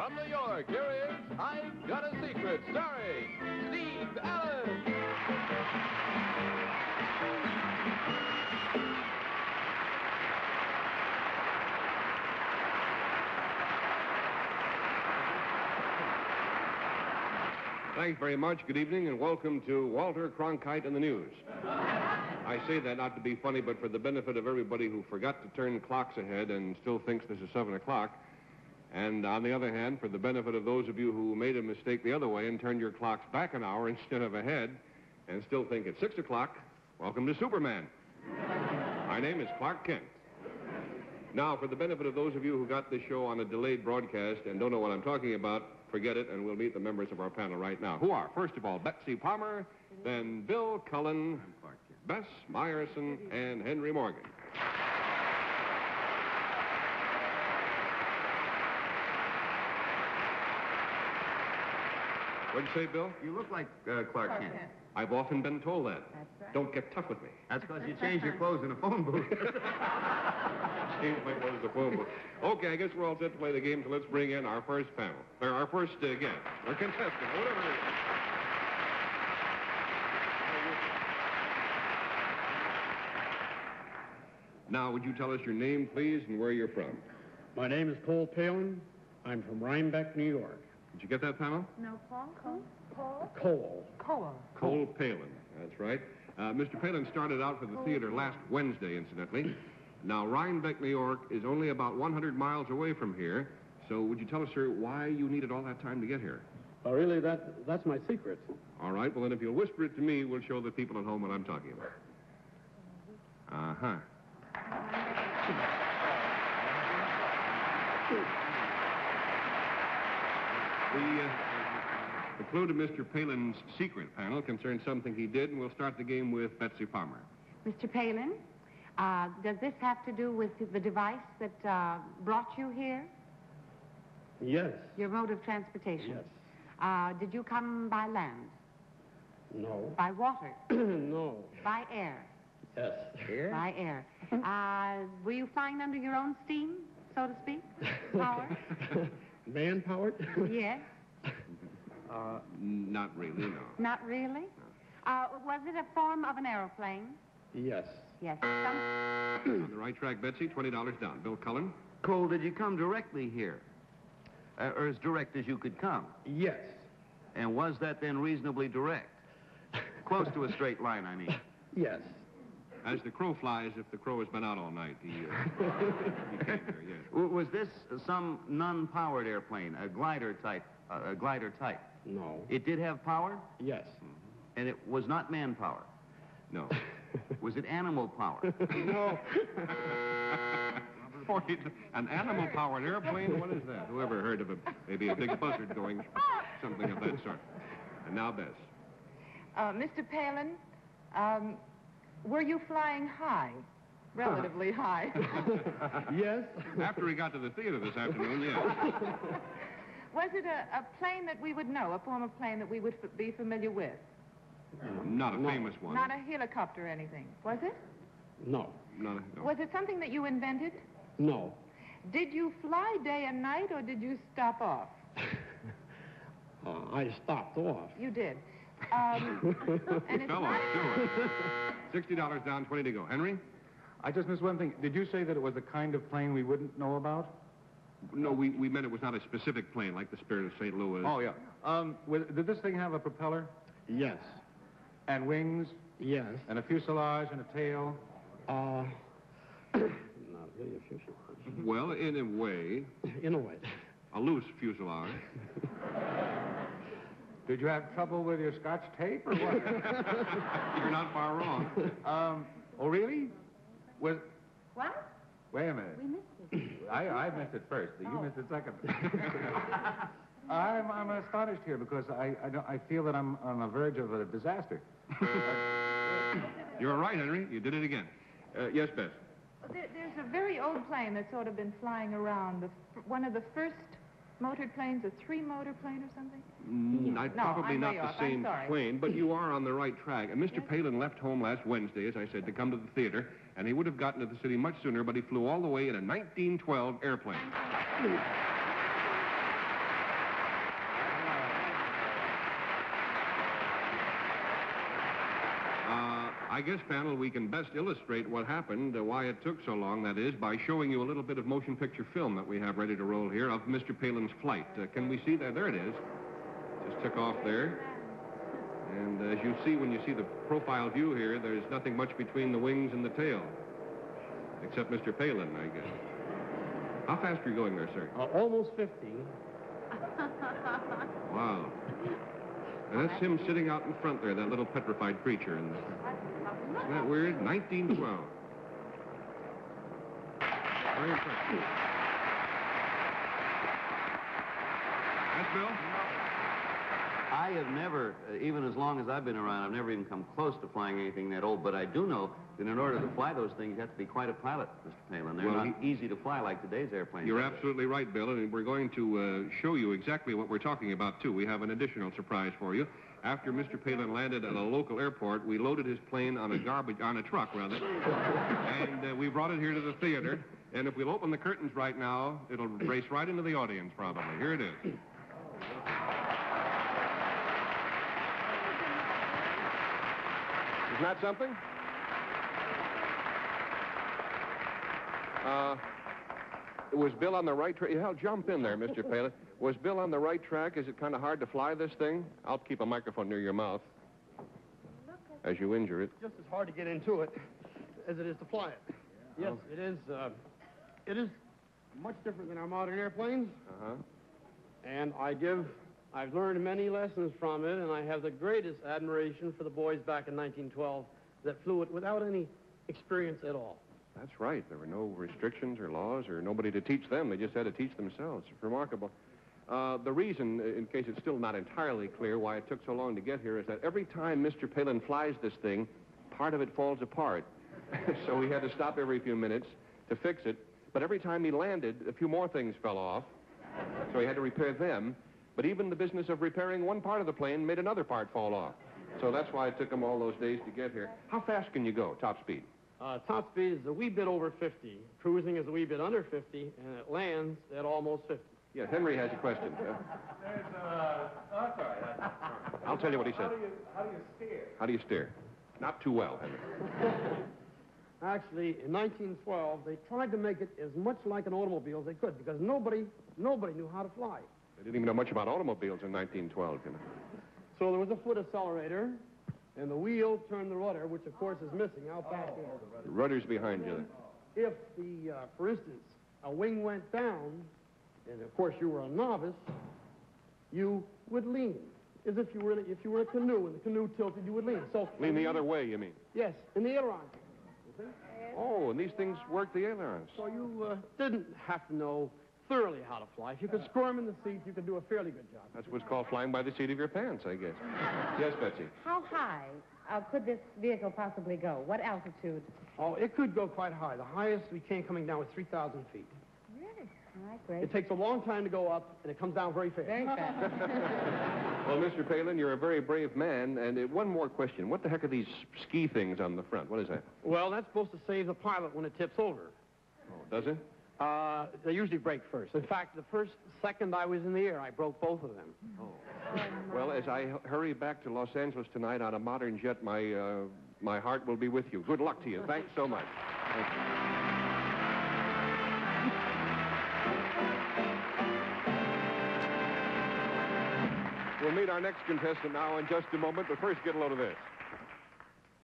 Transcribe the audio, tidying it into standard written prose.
From New York, here is I've Got a Secret, starring Steve Allen. Thanks very much. Good evening, and welcome to Walter Cronkite and the News. I say that not to be funny, but for the benefit of everybody who forgot to turn clocks ahead and still thinks this is 7 o'clock. And on the other hand, for the benefit of those of you who made a mistake the other way and turned your clocks back an hour instead of ahead and still think it's 6 o'clock, welcome to Superman. My name is Clark Kent. Now, for the benefit of those of you who got this show on a delayed broadcast and don't know what I'm talking about, forget it, and we'll meet the members of our panel right now. Who are, first of all, Betsy Palmer, then Bill Cullen, Bess Meyerson, and Henry Morgan. What'd you say, Bill? You look like Clark Kent. I've often been told that. That's right. Don't get tough with me. That's because you changed your clothes in a phone booth. Changed my clothes in the phone booth. Okay, I guess we're all set to play the game, so let's bring in our first panel. Or our first guest, or contestant, or whatever it is. Now, would you tell us your name, please, and where you're from? My name is Cole Palen. I'm from Rhinebeck, New York. Did you get that, panel? No, Paul? Paul? Cole. Cole Palen. That's right. Mr. Palen started out for the theater last Wednesday, incidentally. Now, Rhinebeck, New York is only about 100 miles away from here. So would you tell us, sir, why you needed all that time to get here? Oh, really? That's my secret. All right. Well, then if you'll whisper it to me, we'll show the people at home what I'm talking about. Uh-huh. The clue to Mr. Palen's secret, panel, concerns something he did, and we'll start the game with Betsy Palmer. Mr. Palen, does this have to do with the device that brought you here? Yes. Your mode of transportation? Yes. Did you come by land? No. By water? No. By air? Yes. By air. Were you flying under your own steam, so to speak? Power? Man-powered? Yes. Not really, no. Not really? Was it a form of an aeroplane? Yes. Yes. On the right track, Betsy, $20 down. Bill Cullen? Cole, did you come directly here? Or as direct as you could come? Yes. And was that then reasonably direct? Close to a straight line, I mean. Yes. As the crow flies, if the crow has been out all night, he came here, yes. Was this some non-powered airplane, a glider type? No. It did have power? Yes. And it was not manpower? No. Was it animal power? No. An animal-powered airplane? What is that? Whoever heard of maybe a big buzzard going, something of that sort. And now, Bess. Mr. Palen, were you flying high? Relatively high. Yes. After he got to the theater this afternoon, yes. Was it a plane that we would know, a form of plane that we would be familiar with? Not a famous one. Not a helicopter or anything, was it? No. No. Was it something that you invented? No. Did you fly day and night, or did you stop off? I stopped off. You did. And it's Fell not... off, sure. $60 down, 20 to go. Henry? I just missed one thing. Did you say that it was the kind of plane we wouldn't know about? No, we meant it was not a specific plane like the Spirit of St. Louis. Oh, yeah. Did this thing have a propeller? Yes. And wings? Yes. And a fuselage and a tail? Not really a fuselage. Well, in a way. In a way. A loose fuselage. Did you have trouble with your Scotch tape or what? You're not far wrong. Oh, really? What? Wait a minute. We missed it. I missed it first. You missed it second. I'm astonished here because I feel that I'm on the verge of a disaster. You're right, Henry. You did it again. Yes, Bess. There's a very old plane that's sort of been flying around. One of the first motored planes, a three-motor plane or something? Probably I'm not way the off. same I'm sorry. plane, but you are on the right track. And Mr. Yes. Palen left home last Wednesday, as I said, to come to the theater, and he would have gotten to the city much sooner, but he flew all the way in a 1912 airplane. I guess, panel, we can best illustrate what happened, why it took so long, that is, by showing you a little bit of motion picture film that we have ready to roll here of Mr. Palen's flight. Can we see that? There it is. Just took off there. And as you see, when you see the profile view here, there's nothing much between the wings and the tail. Except Mr. Palen, I guess. How fast are you going there, sir? Almost 50. Wow. And that's him sitting out in front there, that little petrified creature. Isn't that weird? 1912. Very impressive. That's Bill? I have never, even as long as I've been around, I've never even come close to flying anything that old, but I do know that in order to fly those things, you have to be quite a pilot, Mr. Palen. They're Well, not easy to fly like today's airplanes. You're absolutely right, Bill, and we're going to show you exactly what we're talking about, too. We have an additional surprise for you. After Mr. Palen landed at a local airport, we loaded his plane on a truck, and we brought it here to the theater. And if we'll open the curtains right now, it'll race right into the audience, probably. Here it is. Isn't that something? Was Bill on the right track? Hell, jump in there, Mr. Palen. Was Bill on the right track? Is it kind of hard to fly this thing? I'll keep a microphone near your mouth as you injure it. Just as hard to get into it as it is to fly it. Yes, it is. It is much different than our modern airplanes. Uh-huh. And I've learned many lessons from it, and I have the greatest admiration for the boys back in 1912 that flew it without any experience at all. That's right. There were no restrictions or laws or nobody to teach them. They just had to teach themselves. It's remarkable. The reason, in case it's still not entirely clear why it took so long to get here, is that every time Mr. Palen flies this thing, part of it falls apart. So we had to stop every few minutes to fix it. But every time he landed, a few more things fell off. So he had to repair them. But even the business of repairing one part of the plane made another part fall off. So that's why it took him all those days to get here. How fast can you go, top speed? Top speed is a wee bit over 50. Cruising is a wee bit under 50, and it lands at almost 50. Yeah, Henry has a question. I'll tell you what he said. How do you steer? How do you steer? Not too well, Henry. Actually, in 1912, they tried to make it as much like an automobile as they could, because nobody knew how to fly. They didn't even know much about automobiles in 1912, you know. So there was a foot accelerator, and the wheel turned the rudder, which, of course, is missing out back there. The rudder's behind you. If for instance, a wing went down, and of course you were a novice, you would lean. As if you were a canoe, and the canoe tilted, you would lean. So Lean the other way, you mean? Yes, in the aileron. Oh, and these things work the ailerons. So you didn't have to know thoroughly how to fly. If you could squirm in the seat, you could do a fairly good job. That's what's called flying by the seat of your pants, I guess. Yes, Betsy? How high could this vehicle possibly go? What altitude? Oh, it could go quite high. The highest we came coming down was 3,000 feet. Really? All right, great. It takes a long time to go up, and it comes down very fast. Very fast. Well, Mr. Palen, you're a very brave man. And one more question. What the heck are these ski things on the front? What is that? Well, that's supposed to save the pilot when it tips over. Oh, does it? They usually break first. In fact, the first second I was in the air, I broke both of them. Oh. Well, as I hurry back to Los Angeles tonight on a modern jet, my heart will be with you. Good luck to you. Thanks so much. Thank you. We'll meet our next contestant now in just a moment, but first get a load of this.